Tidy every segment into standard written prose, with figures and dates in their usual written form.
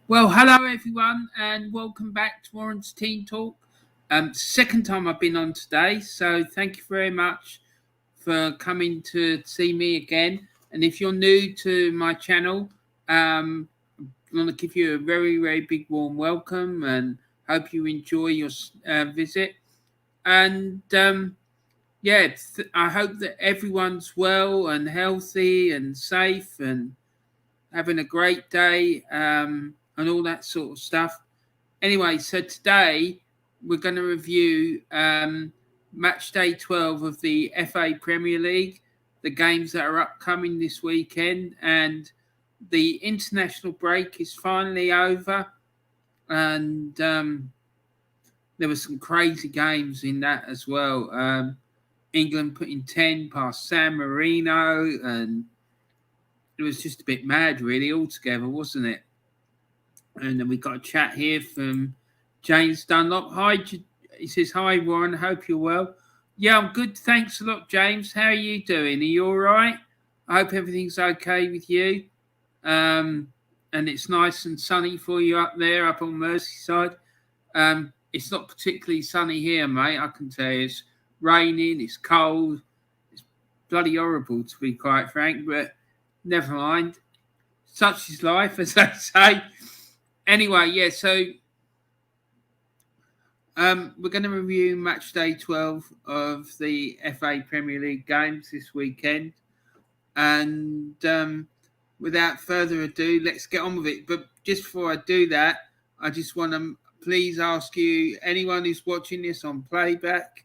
Well, hello everyone, and welcome back to Warren's Team Talk. Second time I've been on today, so thank you very much for coming to see me again. And if you're new to my channel, I want to give you a very, very big warm welcome, and hope you enjoy your visit. And I hope that everyone's well and healthy and safe and having a great day. And all that sort of stuff. Anyway, so today we're going to review match day 12 of the FA Premier League, the games that are upcoming this weekend, and the international break is finally over. And there were some crazy games in that as well. England putting 10 past San Marino, and it was just a bit mad, really, altogether, wasn't it? And then we got a chat here from James Dunlop. Hi, he says, hi, Warren. Hope you're well. Yeah, I'm good. Thanks a lot, James. How are you doing? Are you all right? I hope everything's okay with you. And it's nice and sunny for you up there, up on Merseyside. It's not particularly sunny here, mate. I can tell you. It's raining. It's cold. It's bloody horrible, to be quite frank. But never mind. Such is life, as they say. Anyway, yeah, so we're going to review match day 12 of the FA Premier League games this weekend. And without further ado, let's get on with it. But just before I do that, I just want to please ask you, anyone who's watching this on playback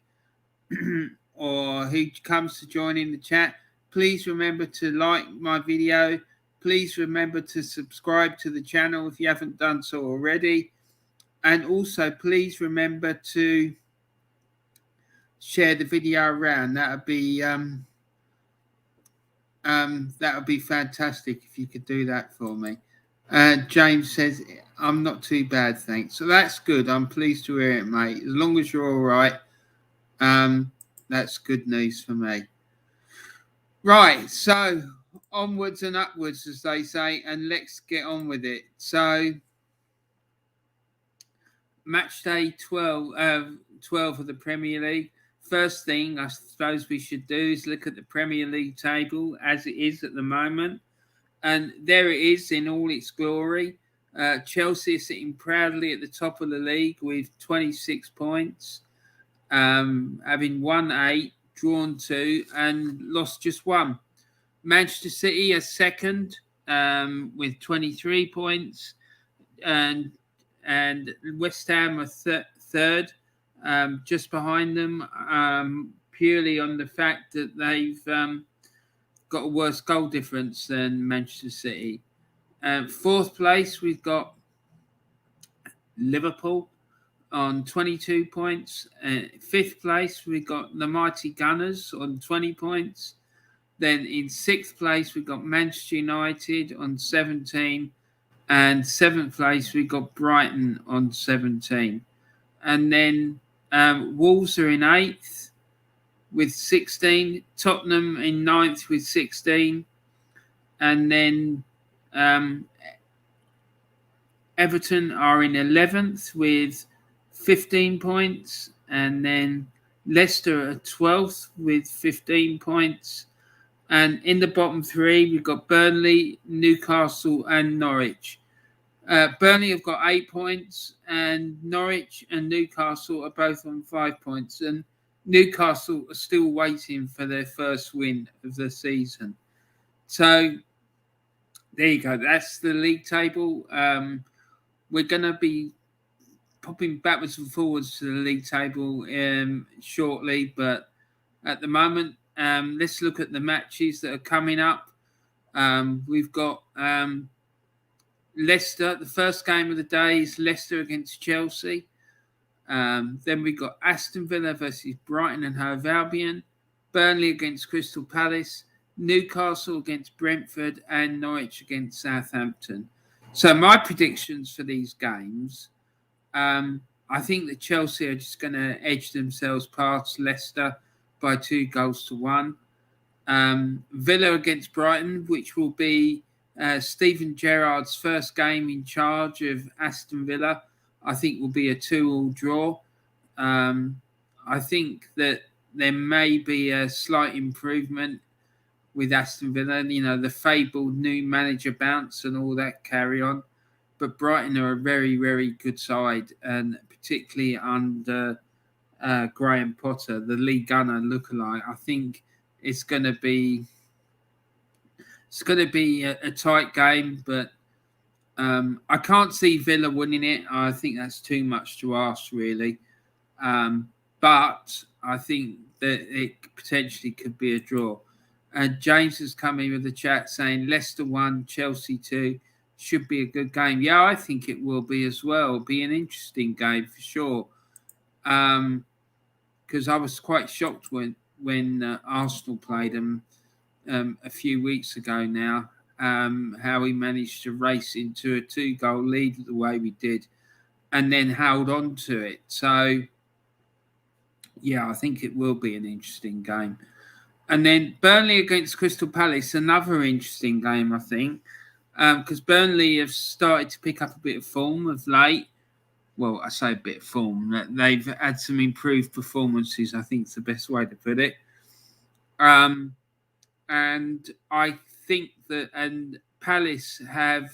or who comes to join in the chat, please remember to like my video. Please remember to subscribe to the channel if you haven't done so already. And also, please remember to share the video around. That would be fantastic if you could do that for me. James says, I'm not too bad, thanks. So that's good. I'm pleased to hear it, mate. As long as you're all right, that's good news for me. Right, so onwards and upwards, as they say, and let's get on with it. So, match day 12 of the Premier League. First thing I suppose we should do is look at the Premier League table as it is at the moment. And there it is in all its glory. Chelsea is sitting proudly at the top of the league with 26 points, having won 8, drawn 2, and lost just 1. Manchester City are second with 23 points, and West Ham are third, just behind them, purely on the fact that they've got a worse goal difference than Manchester City. Fourth place, we've got Liverpool on 22 points. Fifth place, we've got the mighty Gunners on 20 points. Then in sixth place, we've got Manchester United on 17. And seventh place, we've got Brighton on 17. And then Wolves are in eighth with 16. Tottenham in ninth with 16. And then Everton are in 11th with 15 points. And then Leicester are 12th with 15 points. And in the bottom three, we've got Burnley, Newcastle, and Norwich. Burnley have got 8 points, and Norwich and Newcastle are both on 5 points. And Newcastle are still waiting for their first win of the season. So there you go. That's the league table. We're going to be popping backwards and forwards to the league table shortly, but at the moment, let's look at the matches that are coming up. We've got Leicester. The first game of the day is Leicester against Chelsea. Then we've got Aston Villa versus Brighton and Hove Albion. Burnley against Crystal Palace. Newcastle against Brentford. And Norwich against Southampton. So my predictions for these games, I think that Chelsea are just going to edge themselves past Leicester by 2-1. Villa against Brighton, which will be Steven Gerrard's first game in charge of Aston Villa. I think will be a 2-2 draw. I think that there may be a slight improvement with Aston Villa, the fabled new manager bounce and all that carry on. But Brighton are a very, very good side, and particularly under Graham Potter, the Lee Gunner lookalike. I think it's going to be a tight game, but I can't see Villa winning it. I think that's too much to ask, really. But I think that it potentially could be a draw. And James has come in with the chat saying Leicester 1, Chelsea 2 should be a good game. Yeah, I think it will be as well. It'll be an interesting game for sure. Because I was quite shocked when Arsenal played them a few weeks ago now, how he managed to race into a 2-goal lead the way we did and then held on to it. So, yeah, I think it will be an interesting game. And then Burnley against Crystal Palace, another interesting game, I think, because Burnley have started to pick up a bit of form of late. Well, I say a bit of form. They've had some improved performances, I think is the best way to put it. And I think that Palace have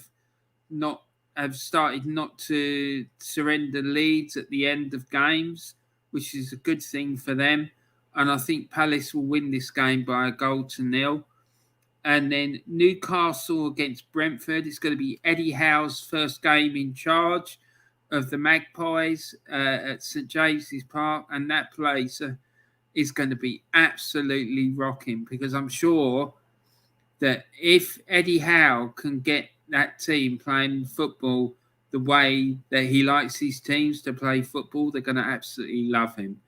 started not to surrender leads at the end of games, which is a good thing for them. And I think Palace will win this game by 1-0. And then Newcastle against Brentford. It's going to be Eddie Howe's first game in charge of the Magpies at St James's Park. And that place is going to be absolutely rocking, because I'm sure that if Eddie Howe can get that team playing football the way that he likes his teams to play football, they're going to absolutely love him,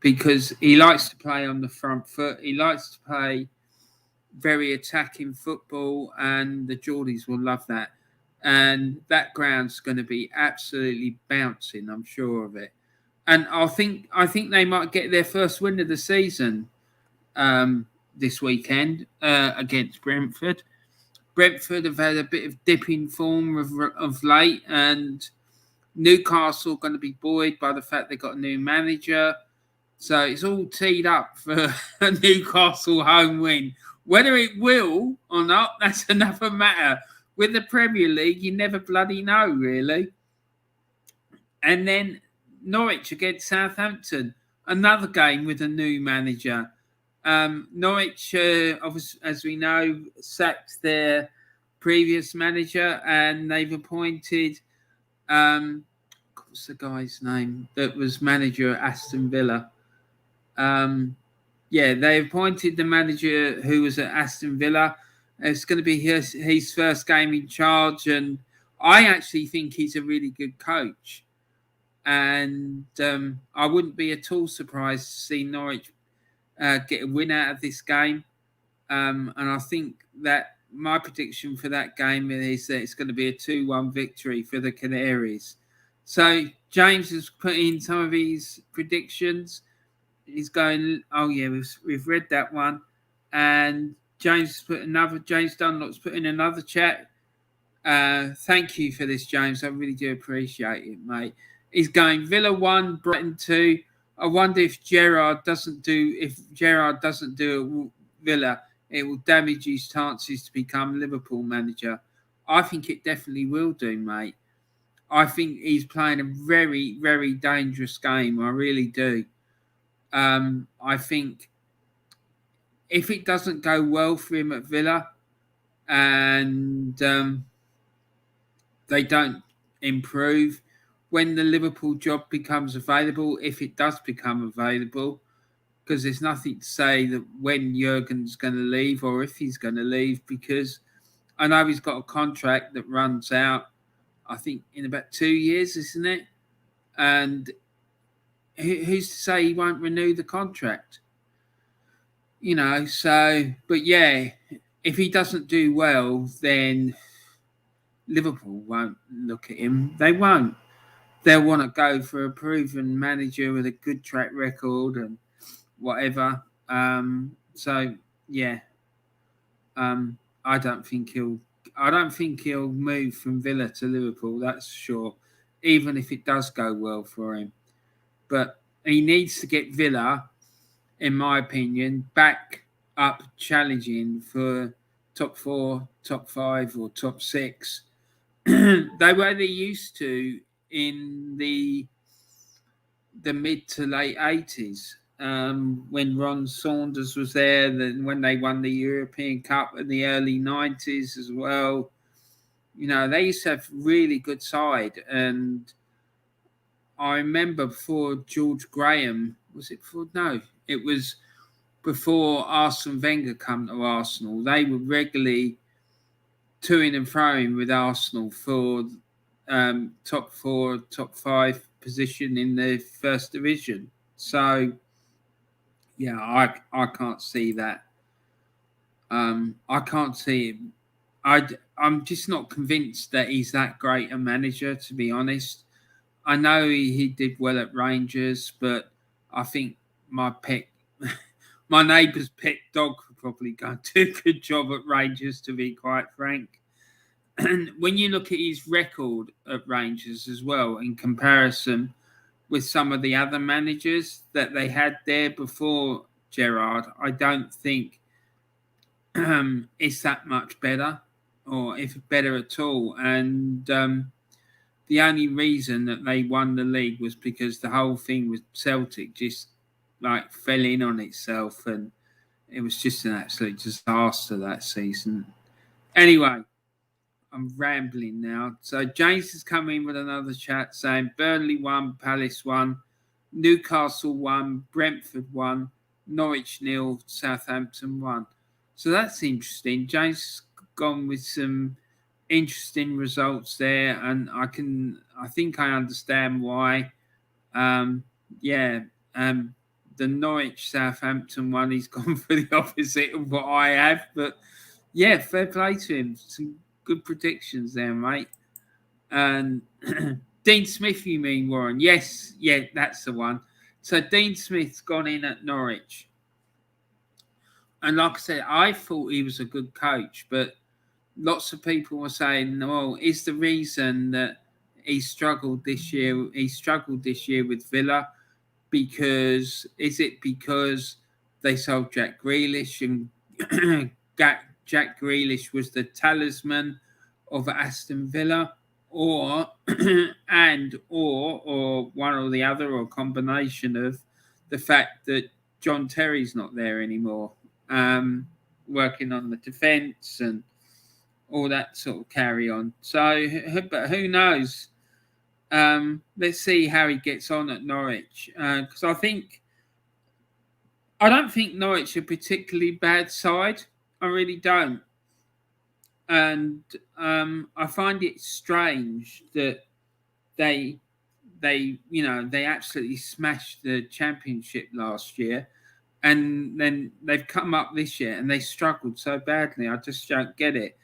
because he likes to play on the front foot. He likes to play very attacking football, and the Geordies will love that. And that ground's going to be absolutely bouncing, I'm sure of it. And I think they might get their first win of the season this weekend against Brentford. Brentford have had a bit of dip in form of late, and Newcastle going to be buoyed by the fact they've got a new manager. So it's all teed up for a Newcastle home win. Whether it will or not, that's another matter. With the Premier League, you never bloody know, really. And then Norwich against Southampton, another game with a new manager. Norwich, obviously, as we know, sacked their previous manager, and they've appointed, what's the guy's name that was manager at Aston Villa? They appointed the manager who was at Aston Villa. It's going to be his first game in charge, and I actually think he's a really good coach. And I wouldn't be at all surprised to see Norwich get a win out of this game. And I think that my prediction for that game is that it's going to be a 2-1 victory for the Canaries. So James has put in some of his predictions. He's going, oh yeah, we've read that one. And James Dunlop's put in another chat. Thank you for this, James. I really do appreciate it, mate. He's going Villa 1, Brighton 2. I wonder if Gerrard doesn't do Villa, it will damage his chances to become Liverpool manager. I think it definitely will do, mate. I think he's playing a very, very dangerous game. I really do. I think if it doesn't go well for him at Villa and they don't improve, when the Liverpool job becomes available, if it does become available, because there's nothing to say that when Jurgen's going to leave or if he's going to leave, because I know he's got a contract that runs out, I think, in about 2 years, isn't it? And who's to say he won't renew the contract? But yeah, if he doesn't do well, then Liverpool won't look at him. They won't. They'll want to go for a proven manager with a good track record and whatever. So, yeah, I don't think he'll move from Villa to Liverpool. That's sure. Even if it does go well for him, but he needs to get Villa, in my opinion, back up challenging for top 4, top 5, or top 6. They were used to in the mid to late 80s, when Ron Saunders was there, then when they won the European Cup in the early 90s as well. They used to have really good side. And I remember before George Graham, it was before Arsene Wenger come to Arsenal. They were regularly toing and froing with Arsenal for top 4, top 5 position in the first division. So, yeah, I can't see that. I can't see him. I'm just not convinced that he's that great a manager, to be honest. I know he did well at Rangers, but I think my neighbour's pet dog could probably go do a good job at Rangers, to be quite frank. And when you look at his record at Rangers as well, in comparison with some of the other managers that they had there before Gerrard, I don't think it's that much better, or if better at all. And the only reason that they won the league was because the whole thing with Celtic just fell in on itself, and it was just an absolute disaster that season. Anyway, I'm rambling now. So James has come in with another chat saying Burnley 1, Palace 1, Newcastle 1, Brentford 1, Norwich 0, Southampton 1. So that's interesting. James has gone with some interesting results there, and I think I understand why. The Norwich Southampton one, he's gone for the opposite of what I have, but yeah, fair play to him. Some good predictions there, mate. And Dean Smith, you mean, Warren? Yes, yeah, that's the one. So Dean Smith's gone in at Norwich, and like I said, I thought he was a good coach, but lots of people were saying, well, is the reason that he struggled this year with Villa because they sold Jack Grealish, and Jack Grealish was the talisman of Aston Villa, or one or the other, or a combination of the fact that John Terry's not there anymore, working on the defence and all that sort of carry on. So, but who knows? Let's see how he gets on at Norwich, because I don't think Norwich are a particularly bad side. I really don't. And I find it strange that they absolutely smashed the Championship last year, and then they've come up this year and they struggled so badly. I just don't get it,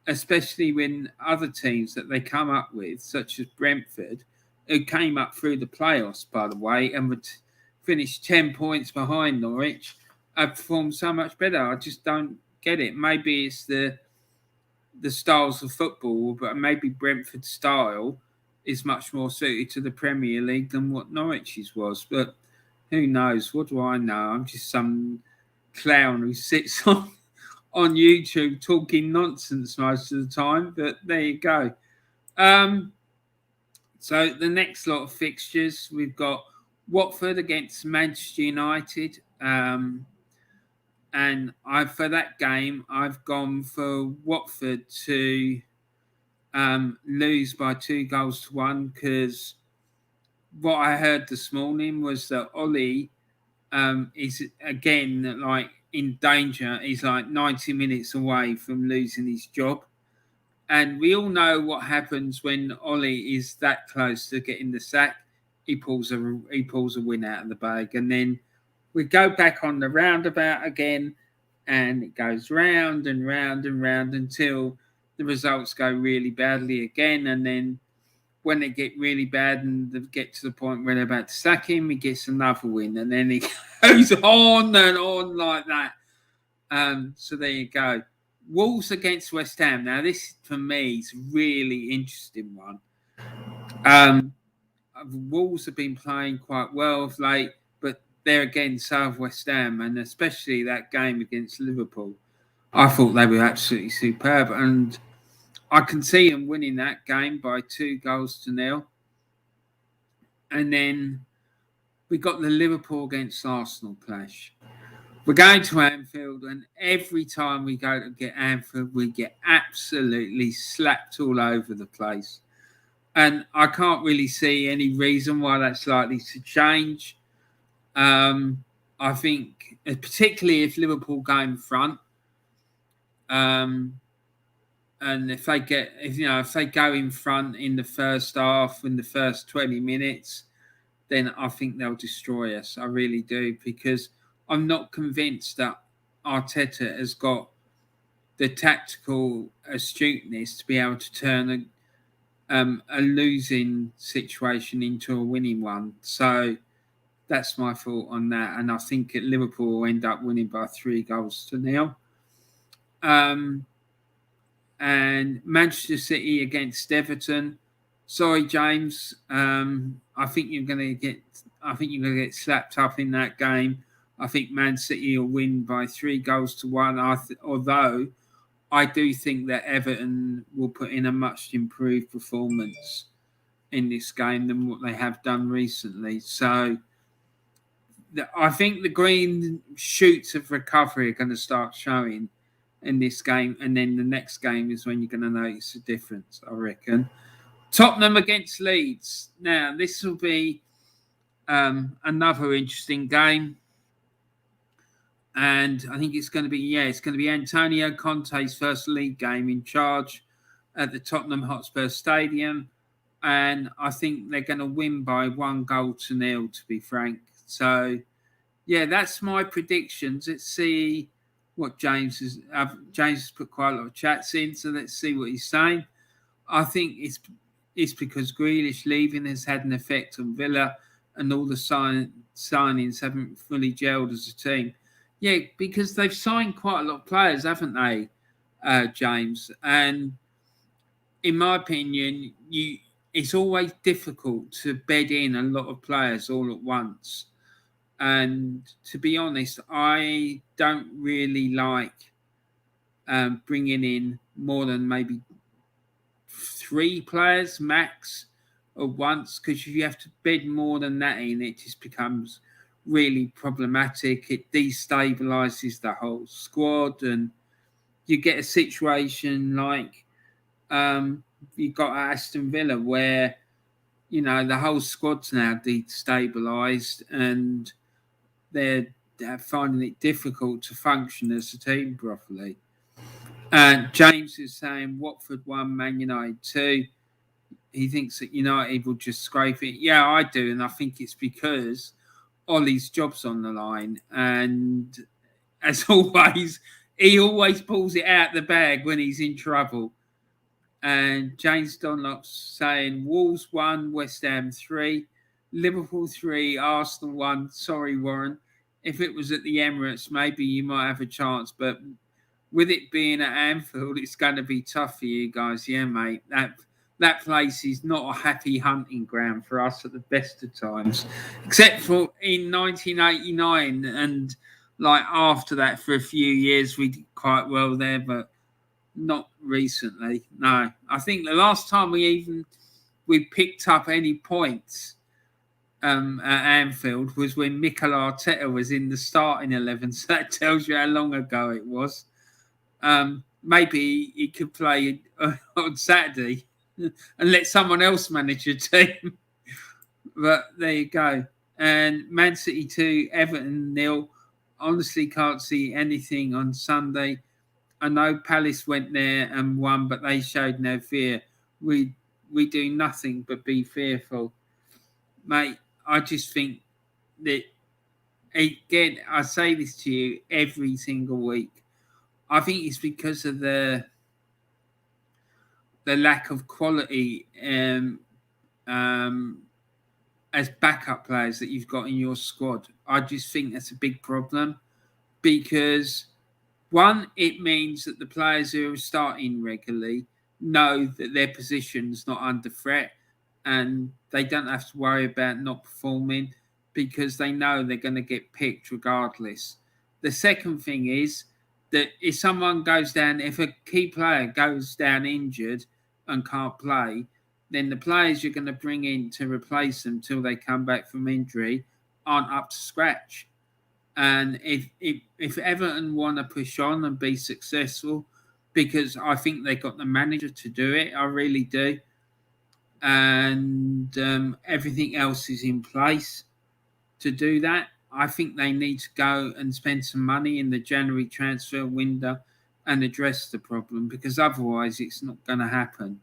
especially when other teams that they come up with, such as Brentford, who came up through the playoffs, by the way, and would finish 10 points behind Norwich, have performed so much better. I just don't get it. Maybe it's the styles of football, but maybe Brentford's style is much more suited to the Premier League than what Norwich's was. But who knows? What do I know? I'm just some clown who sits on YouTube talking nonsense most of the time. But there you go. So the next lot of fixtures, we've got Watford against Manchester United. And for that game, I've gone for Watford to lose by 2-1, because what I heard this morning was that Ollie is again in danger. He's 90 minutes away from losing his job. And we all know what happens when Ollie is that close to getting the sack. He pulls a win out of the bag, and then we go back on the roundabout again, and it goes round and round and round until the results go really badly again. And then when they get really bad and they get to the point where they're about to sack him, he gets another win, and then he goes on and on like that. So there you go. Wolves against West Ham. Now, this for me is a really interesting one. Wolves have been playing quite well of late, but they're again South West Ham, and especially that game against Liverpool. I thought they were absolutely superb, and I can see them winning that game by 2-0. And then we got the Liverpool against Arsenal clash. We're going to Anfield, and every time we go to get Anfield, we get absolutely slapped all over the place. And I can't really see any reason why that's likely to change. I think, particularly if Liverpool go in front, and if they go in front in the first half, in the first 20 minutes, then I think they'll destroy us. I really do, because I'm not convinced that Arteta has got the tactical astuteness to be able to turn a losing situation into a winning one. So that's my thought on that. And I think Liverpool will end up winning by 3-0. And Manchester City against Everton. Sorry, James. I think you're going to get slapped up in that game. I think Man City will win by 3-1. Although I do think that Everton will put in a much improved performance in this game than what they have done recently. So I think the green shoots of recovery are going to start showing in this game. And then the next game is when you're going to notice a difference, I reckon. Tottenham against Leeds. Now, this will be another interesting game. And I think it's going to be Antonio Conte's first league game in charge at the Tottenham Hotspur Stadium. And I think they're going to win by 1-0, to be frank. So, yeah, that's my predictions. Let's see what James has put quite a lot of chats in, so let's see what he's saying. I think it's because Grealish leaving has had an effect on Villa, and all the signings haven't fully gelled as a team. Yeah, because they've signed quite a lot of players, haven't they, James? And in my opinion, it's always difficult to bed in a lot of players all at once. And to be honest, I don't really like bringing in more than maybe 3 players max at once, because if you have to bed more than that in, it just becomes really problematic. It destabilizes the whole squad, and you get a situation like you've got Aston Villa where, the whole squad's now destabilized and they're finding it difficult to function as a team properly. James is saying Watford 1, Man United 2. He thinks that United will just scrape it. Yeah, I do. And I think it's because Ollie's job's on the line. And as always, he always pulls it out the bag when he's in trouble. And James Dunlop's saying Wolves 1, West Ham 3, Liverpool 3, Arsenal 1. Sorry, Warren. If it was at the Emirates, maybe you might have a chance. But with it being at Anfield, it's going to be tough for you guys. Yeah, mate. That place is not a happy hunting ground for us at the best of times, except for in 1989 and like after that for a few years we did quite well there, but not recently. No, I think the last time we picked up any points at Anfield was when Mikel Arteta was in the starting 11. So that tells you how long ago it was. Maybe he could play on Saturday and let someone else manage your team. But there you go. And Man City 2, Everton 0. Honestly, can't see anything on Sunday. I know Palace went there and won, but they showed no fear. We do nothing but be fearful. Mate, I just think that, again, I say this to you every single week. I think it's because of the lack of quality as backup players that you've got in your squad. I just think that's a big problem, because One, it means that the players who are starting regularly know that their position's not under threat and they don't have to worry about not performing because they know they're going to get picked regardless. The second thing is that if someone goes down, if a key player goes down injured and can't play, then the players you're going to bring in to replace them till they come back from injury aren't up to scratch. And if Everton want to push on and be successful, because I think they got the manager to do it, I really do, and everything else is in place to do that. I think they need to go and spend some money in the January transfer window and address the problem, because otherwise it's not going to happen.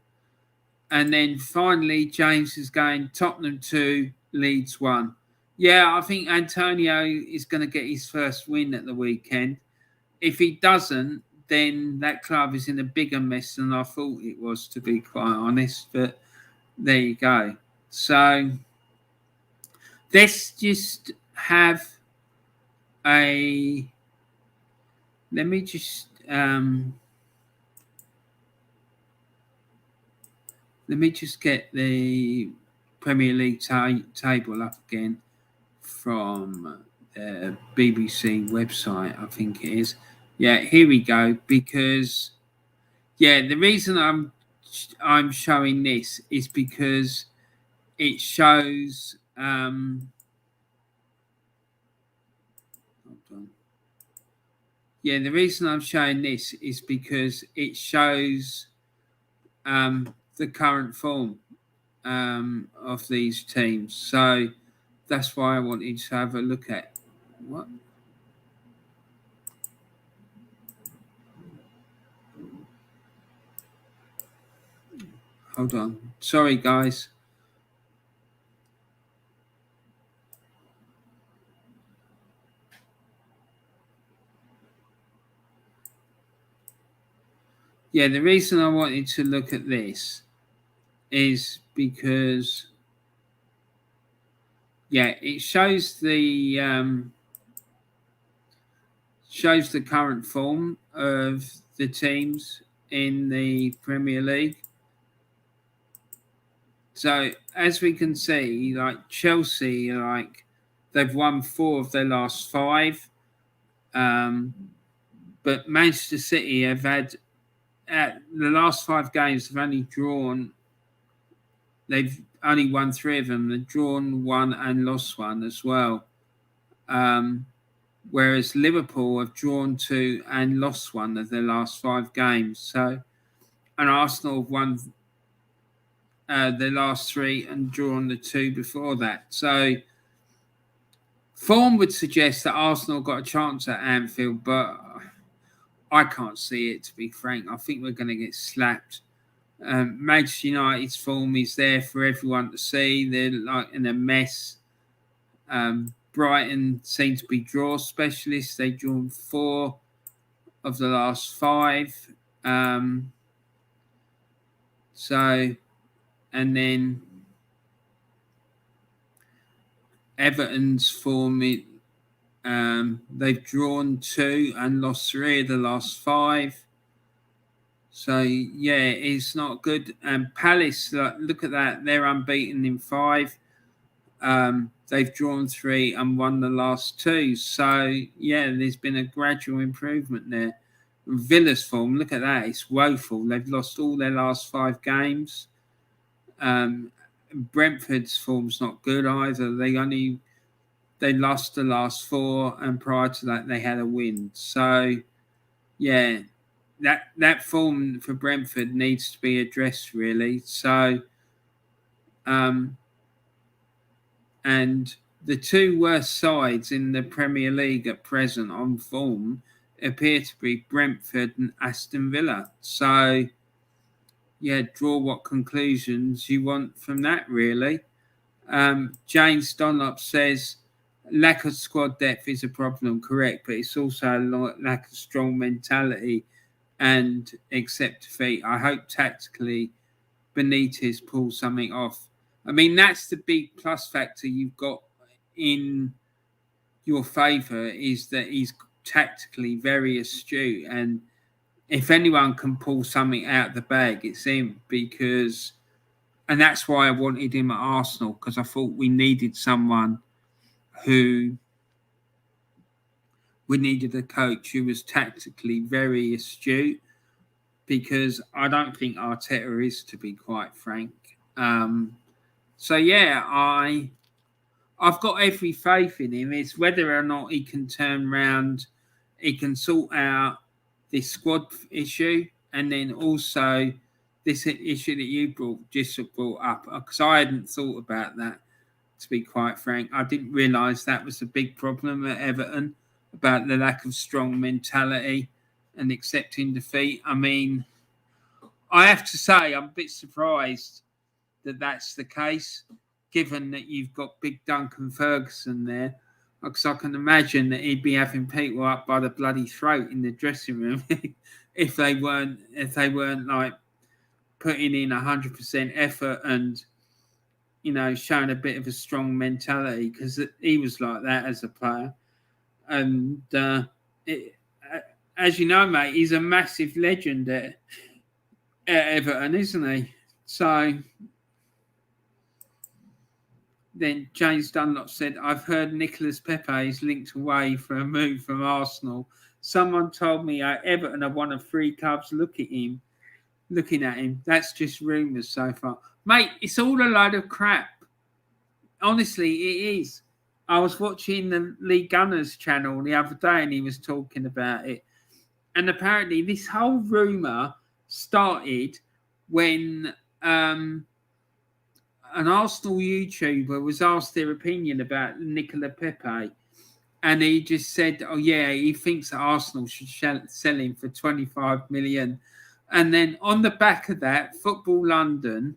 And then finally, James is going Tottenham 2, Leeds 1. Yeah, I think Antonio is going to get his first win at the weekend. If he doesn't, then that club is in a bigger mess than I thought it was, to be quite honest. But there you go. So let's just have a... Let me just... let me just get the Premier League table up again from the BBC website, I think it is. Yeah, here we go. Because, yeah, the reason I'm showing this is because it shows... hold on. Yeah, the reason I'm showing this is because it shows the current form of these teams. So that's why I wanted to have a look at what. Hold on. Sorry, guys. Yeah, the reason I wanted to look at this is because, yeah, it shows the current form of the teams in the Premier League. So as we can see, like Chelsea, like they've won 4 of their last 5, but Manchester City have had at the last 5 games they've only drawn. They've only won 3 of them. They've drawn 1 and lost 1 as well. Whereas Liverpool have drawn 2 and lost 1 of their last 5 games. So, and Arsenal have won their last 3 and drawn the 2 before that. So form would suggest that Arsenal got a chance at Anfield, but I can't see it, to be frank. I think we're going to get slapped. Manchester United's form is there for everyone to see. They're like in a mess. Brighton seem to be draw specialists. They've drawn 4 of the last 5. So, and then Everton's form, they've drawn 2 and lost 3 of the last 5. So, yeah, it's not good. And Palace, look at that. They're unbeaten in 5. They've drawn 3 and won the last 2. So, yeah, there's been a gradual improvement there. Villa's form, look at that. It's woeful. They've lost all their last 5 games. Brentford's form's not good either. They lost the last 4, and prior to that, they had a win. So, yeah, that form for Brentford needs to be addressed, really. So, and the 2 worst sides in the Premier League at present on form appear to be Brentford and Aston Villa. So, yeah, draw what conclusions you want from that, really. James Dunlop says, lack of squad depth is a problem, correct, but it's also a lack of strong mentality and accept defeat. I hope tactically Benitez pulls something off. I mean, that's the big plus factor you've got in your favour, is that tactically very astute, and if anyone can pull something out of the bag, it's him. And that's why I wanted him at Arsenal, because I thought we needed a coach who was tactically very astute, because I don't think Arteta is, to be quite frank. So yeah, I've got every faith in him. It's whether or not he can turn round, he can sort out this squad issue, and then also this issue that you brought up, because I hadn't thought about that, to be quite frank. I didn't realise that was a big problem at Everton, about the lack of strong mentality and accepting defeat. I mean, I have to say I'm a bit surprised that that's the case, given that you've got big Duncan Ferguson there, because I can imagine that he'd be having people up by the bloody throat in the dressing room if they weren't like putting in 100% effort and, you know, showing a bit of a strong mentality, because he was like that as a player. And as you know, mate, he's a massive legend at Everton, isn't he? So then James Dunlop said, I've heard Nicolas Pepe is linked away for a move from Arsenal. Someone told me Everton are one of 3 clubs looking at him. That's just rumours so far. Mate, it's all a load of crap. Honestly, it is. I was watching the Lee Gunners channel the other day, and he was talking about it. And apparently this whole rumour started when an Arsenal YouTuber was asked their opinion about Nicolas Pepe, and he just said, oh yeah, he thinks that Arsenal should sell him for 25 million. And then on the back of that, Football London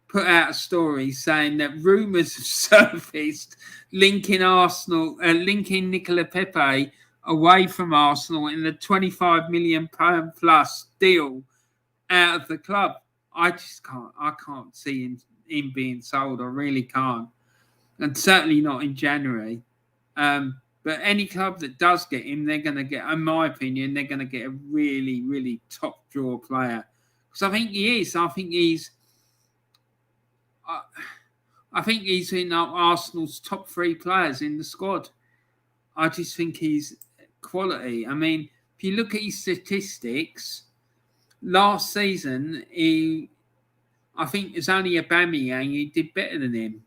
put out a story saying that rumours have surfaced linking Nicolas Pepe away from Arsenal in the 25 million pound plus deal out of the club. I can't see him being sold. I really can't. And certainly not in January. But any club that does get him, they're going to get, in my opinion, they're going to get a really, really top draw player. Because I think he is. I think he's in Arsenal's top 3 players in the squad. I just think he's quality. I mean, if you look at his statistics, last season, I think it's only Aubameyang who did better than him.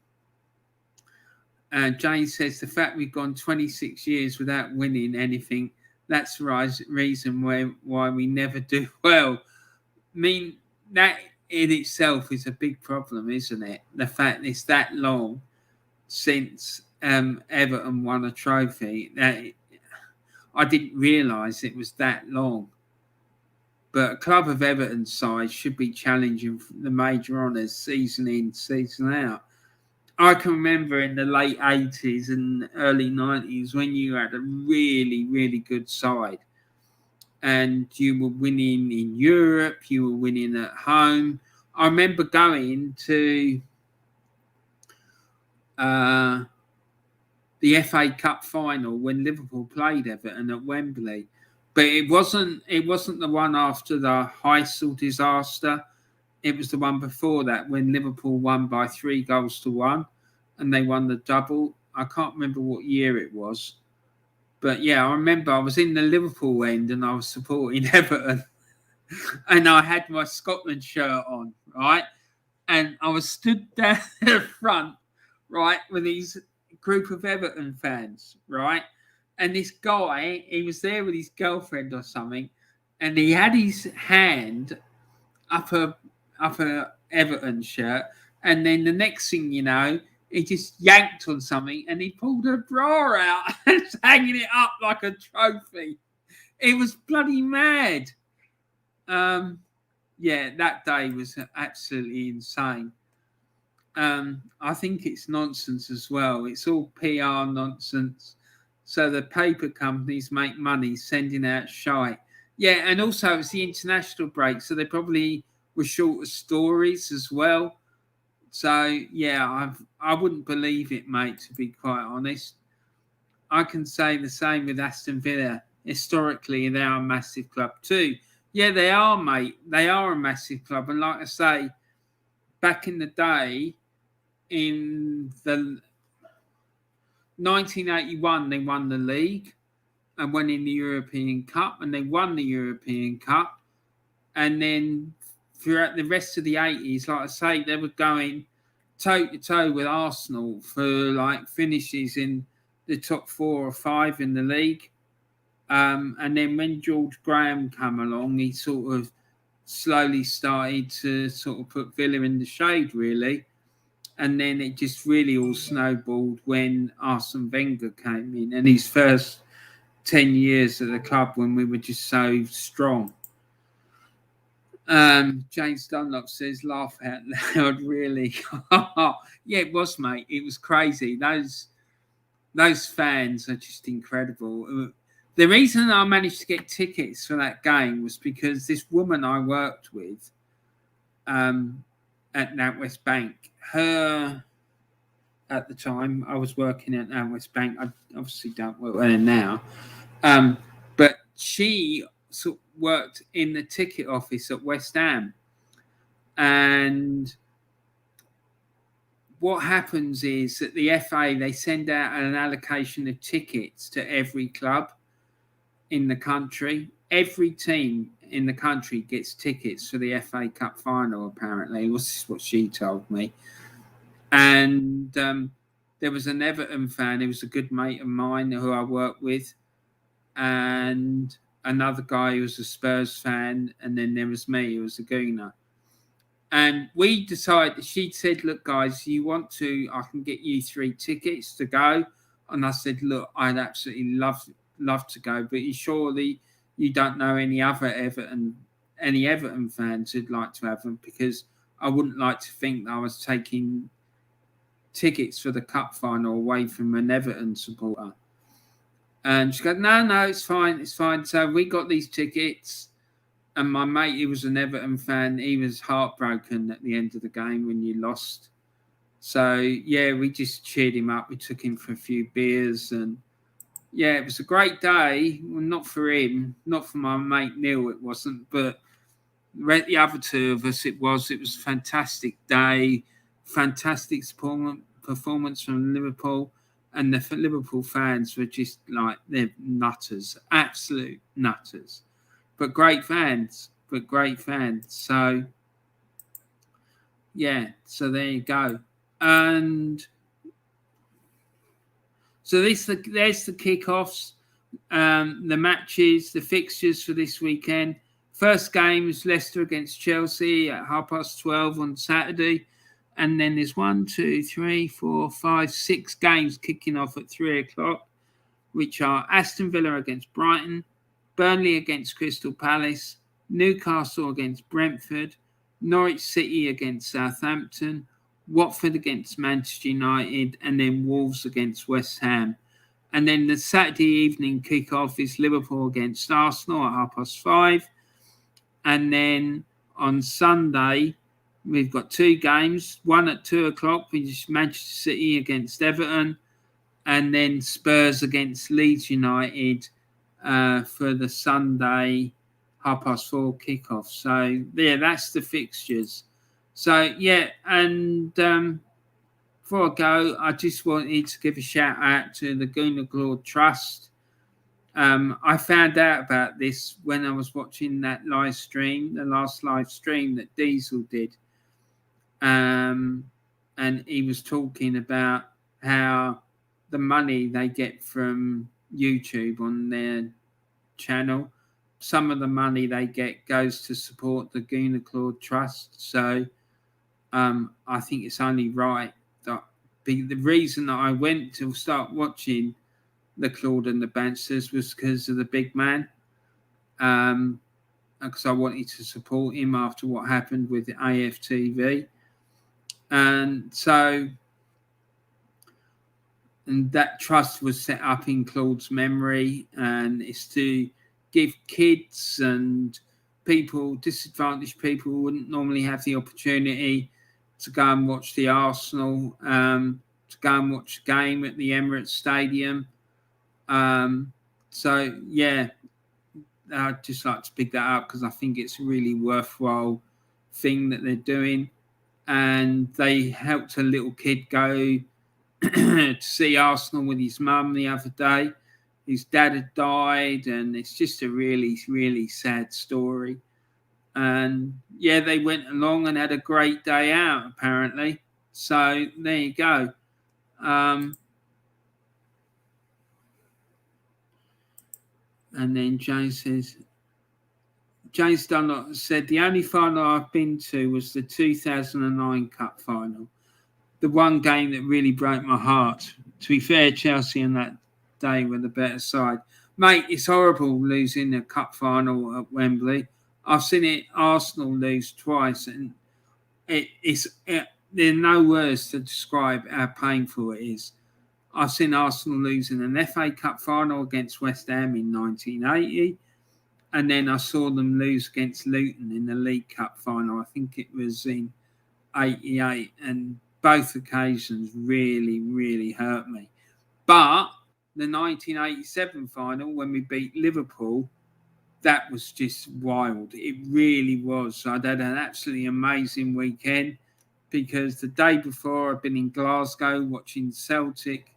James says, the fact we've gone 26 years without winning anything, that's the reason why we never do well. I mean, that in itself is a big problem, isn't it? The fact it's that long since Everton won a trophy. I didn't realise it was that long. But a club of Everton's size should be challenging for the major honours season in, season out. I can remember in the late 80s and early 90s when you had a really, really good side and you were winning in Europe, you were winning at home. I remember going to the FA Cup final when Liverpool played Everton at Wembley. But it wasn't the one after the Heysel disaster. It was the one before that when Liverpool won by 3-1 and they won the double. I can't remember what year it was. But yeah, I remember I was in the Liverpool end and I was supporting Everton. And I had my Scotland shirt on, right? And I was stood down at the front, right, with these group of Everton fans, right? And this guy, he was there with his girlfriend or something, and he had his hand up a Everton shirt, and then the next thing you know, he just yanked on something, and he pulled a bra out and was hanging it up like a trophy. It was bloody mad. Yeah, that day was absolutely insane. I think it's nonsense as well. It's all PR nonsense. So the paper companies make money sending out shite. Yeah, and also it's the international break, so they probably were short of stories as well. So yeah, I wouldn't believe it, mate, to be quite honest. I can say the same with Aston Villa. Historically, they are a massive club too. Yeah, they are, mate. They are a massive club. And like I say, back in the day, in the 1981, they won the league and went in the European Cup, and they won the European Cup. And then throughout the rest of the 80s, like I say, they were going toe to toe with Arsenal for like finishes in the top 4 or 5 in the league. And then when George Graham came along, he sort of slowly started to sort of put Villa in the shade, really. And then it just really all snowballed when Arsene Wenger came in, and his first 10 years at the club when we were just so strong. James Dunlop says, laugh out loud, really. Yeah, it was, mate. It was crazy. Those fans are just incredible. The reason I managed to get tickets for that game was because this woman I worked with at NatWest Bank, at the time, I was working at NatWest Bank. I obviously don't work there now. But she sort of worked in the ticket office at West Ham. And what happens is that the FA, they send out an allocation of tickets to every club in the country. Every team in the country gets tickets for the FA Cup final, apparently. This is what she told me. And there was an Everton fan. He was a good mate of mine who I worked with. And another guy who was a Spurs fan. And then there was me, who was a Gooner. And we decided, she said, look, guys, you want to, I can get you 3 tickets to go. And I said, look, I'd absolutely love to go, but surely you don't know any Everton fans who'd like to have them, because I wouldn't like to think that I was taking tickets for the cup final away from an Everton supporter. And she goes, no, it's fine. So we got these tickets. And my mate, he was an Everton fan. He was heartbroken at the end of the game when you lost. So, yeah, we just cheered him up. We took him for a few beers. And, yeah, it was a great day. Well, not for him. Not for my mate Neil, it wasn't. But the other 2 of us, it was. It was a fantastic day. Fantastic performance from Liverpool. And the Liverpool fans were just like, they're nutters. Absolute nutters. But great fans. So, yeah, so there you go. And so there's the kickoffs, the matches, the fixtures for this weekend. First game is Leicester against Chelsea at 12:30 on Saturday. And then there's 6 games kicking off at 3:00, which are Aston Villa against Brighton, Burnley against Crystal Palace, Newcastle against Brentford, Norwich City against Southampton, Watford against Manchester United, and then Wolves against West Ham. And then the Saturday evening kickoff is Liverpool against Arsenal at 5:30. And then on Sunday, we've got 2 games, one at 2:00, which is Manchester City against Everton, and then Spurs against Leeds United for the Sunday 4:30 kickoff. So, yeah, that's the fixtures. So, yeah, and before I go, I just wanted to give a shout out to the GoonerClaude Trust. I found out about this when I was watching that live stream, the last live stream that Diesel did. And he was talking about how the money they get from YouTube on their channel, some of the money they get goes to support the GoonerClaude Trust. So I think it's only right that the reason that I went to start watching the Claude and the Bansters was because of the big man. Because I wanted to support him after what happened with the AFTV. And so, and that trust was set up in Claude's memory, and it's to give kids and people, disadvantaged people who wouldn't normally have the opportunity to go and watch the Arsenal, to go and watch a game at the Emirates Stadium. So yeah, I'd just like to pick that up because I think it's a really worthwhile thing that they're doing. And they helped a little kid go to see Arsenal with his mum the other day. His dad had died, and it's just a really, really sad story. And yeah, they went along and had a great day out, apparently. So there you go. And then James Dunlop said, the only final I've been to was the 2009 Cup final. The one game that really broke my heart. To be fair, Chelsea on that day were the better side. Mate, it's horrible losing a cup final at Wembley. I've seen it Arsenal lose twice, and there are no words to describe how painful it is. I've seen Arsenal losing an FA Cup final against West Ham in 1980, and then I saw them lose against Luton in the League Cup final. I think it was in 88, and both occasions really, really hurt me. But the 1987 final, when we beat Liverpool, that was just wild. It really was. I'd had an absolutely amazing weekend because the day before I'd been in Glasgow watching Celtic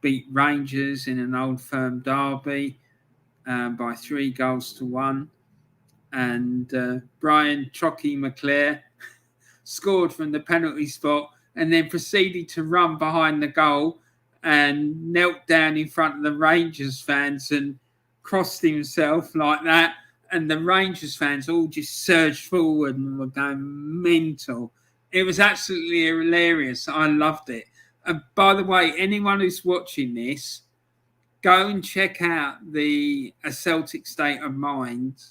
beat Rangers in an Old Firm derby by 3-1. And Brian Chocky McClare scored from the penalty spot and then proceeded to run behind the goal and knelt down in front of the Rangers fans and crossed himself like that. And the Rangers fans all just surged forward and were going mental. It was absolutely hilarious. I loved it. And by the way, anyone who's watching this, go and check out the A Celtic State of Mind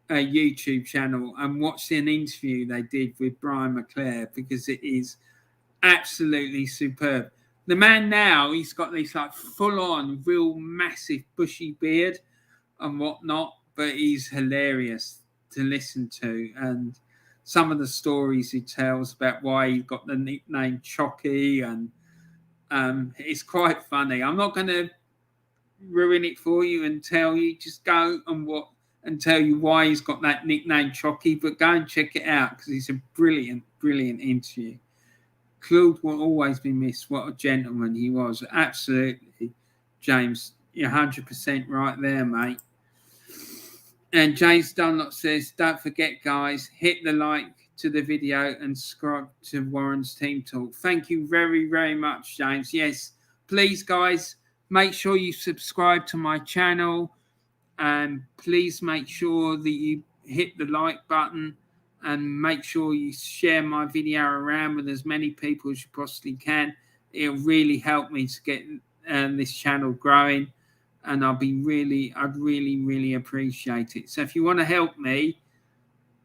YouTube channel and watch an interview they did with Brian McClare, because it is absolutely superb. The man now, he's got this like full-on, real massive bushy beard and whatnot, but he's hilarious to listen to. And some of the stories he tells about why he got the nickname Chocky, and it's quite funny. I'm not going to ruin it for you and tell you. Just go and tell you why he's got that nickname Chocky, but go and check it out because it's a brilliant, brilliant interview. Claude will always be missed. What a gentleman he was. Absolutely, James. You're 100% right there, mate. And James Dunlop says, don't forget, guys, hit the like to the video and subscribe to Warren's Team Talk. Thank you very, very much, James. Yes, please, guys, make sure you subscribe to my channel. And please make sure that you hit the like button and make sure you share my video around with as many people as you possibly can. It'll really help me to get this channel growing, and I'd really, really appreciate it. So if you want to help me,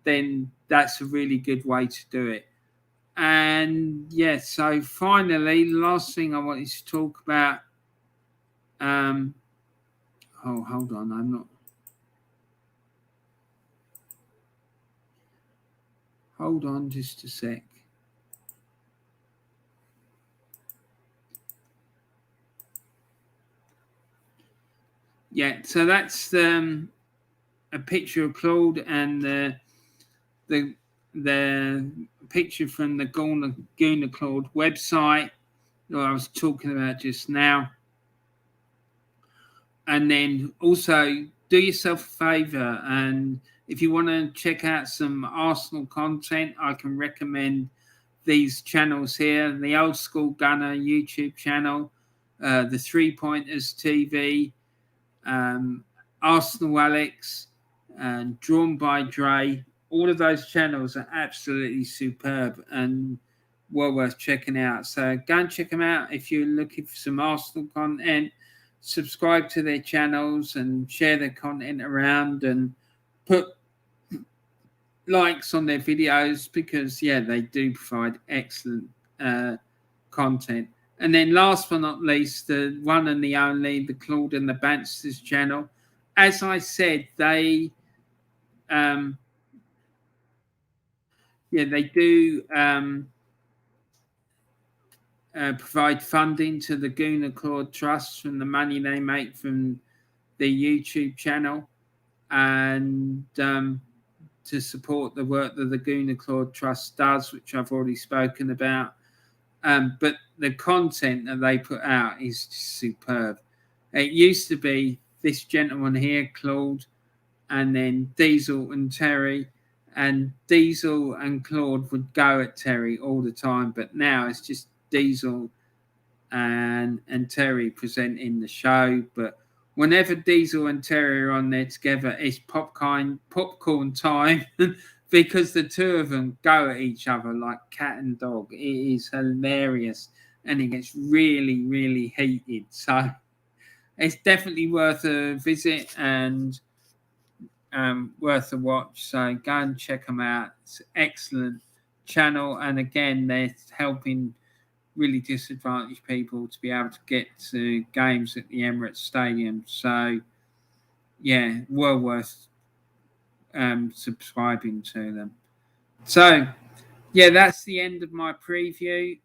then that's a really good way to do it. And yeah, so finally, the last thing I wanted to talk about. Hold on, I'm not. Hold on just a sec. Yeah, so that's a picture of Claude and the picture from the GoonerClaude website that I was talking about just now. And then also do yourself a favour, and if you want to check out some Arsenal content, I can recommend these channels here: the Old School Gunner YouTube channel, the 3 Pointers TV, Arsenal Alex, and DrawnByDre. All of those channels are absolutely superb and well worth checking out. So go and check them out if you're looking for some Arsenal content. Subscribe to their channels and share their content around and put likes on their videos, because yeah, they do provide excellent content. And then last but not least, the one and the only, the Claude and the Bansta's channel. As I said, they do provide funding to the GoonerClaude Trust from the money they make from the YouTube channel, and to support the work that the GoonerClaude Trust does, which I've already spoken about. But the content that they put out is just superb. It used to be this gentleman here, Claude, and then Diesel and Terry, and Diesel and Claude would go at Terry all the time, but now it's just Diesel and Terry presenting the show. But whenever Diesel and Terry are on there together, it's popcorn time because the two of them go at each other like cat and dog. It is hilarious, and it gets really, really heated. So it's definitely worth a visit and worth a watch. So go and check them out. It's an excellent channel, and again, they're helping really disadvantaged people to be able to get to games at the Emirates Stadium. So yeah, well worth subscribing to them. So yeah, that's the end of my preview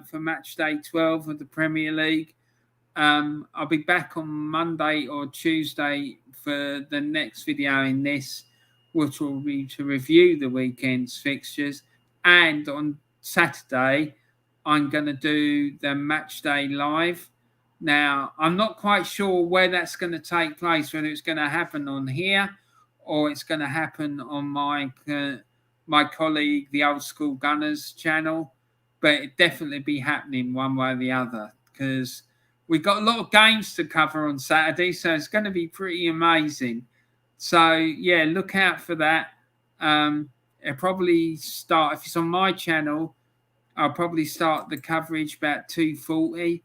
for match day 12 of the Premier League. I'll be back on Monday or Tuesday for the next video in this, which will be to review the weekend's fixtures. And on Saturday, I'm going to do the match day live. Now, I'm not quite sure where that's going to take place, whether it's going to happen on here or it's going to happen on my colleague, the Old School Gunners channel. But it definitely be happening one way or the other, because we've got a lot of games to cover on Saturday, so it's going to be pretty amazing. So, yeah, look out for that. It'll probably start, if it's on my channel, I'll probably start the coverage about 2:40.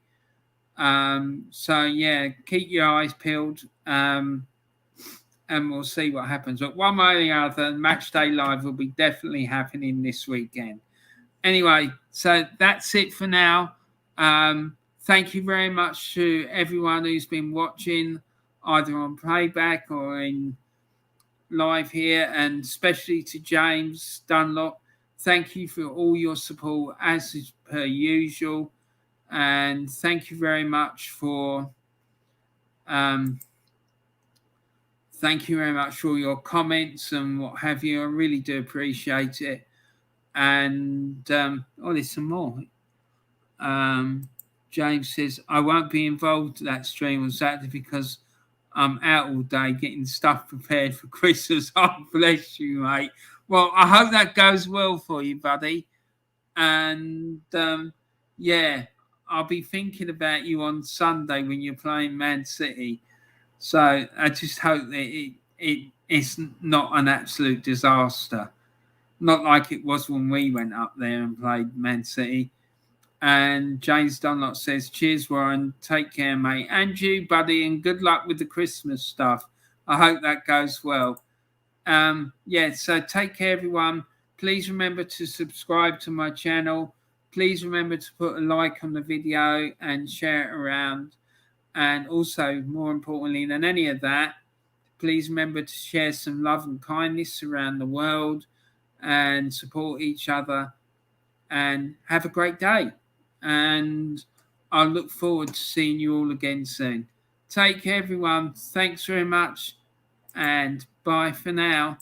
So, yeah, keep your eyes peeled, and we'll see what happens. But one way or the other, Match Day Live will be definitely happening this weekend. Anyway, so that's it for now. Thank you very much to everyone who's been watching, either on playback or in live here, and especially to James Dunlop. Thank you for all your support, as is per usual. And thank you very much for your comments and what have you. I really do appreciate it. And there's some more. James says, I won't be involved in that stream on Saturday because I'm out all day getting stuff prepared for Christmas. Oh, bless you, mate. Well, I hope that goes well for you, buddy. And, yeah, I'll be thinking about you on Sunday when you're playing Man City. So I just hope that it's not an absolute disaster. Not like it was when we went up there and played Man City. And James Dunlop says, cheers, Warren. Take care, mate. And you, buddy, and good luck with the Christmas stuff. I hope that goes well. So take care, everyone. Please remember to subscribe to my channel. Please remember to put a like on the video and share it around. And also, more importantly than any of that, please remember to share some love and kindness around the world and support each other. And have a great day. And I look forward to seeing you all again soon. Take care, everyone. Thanks very much. And bye for now.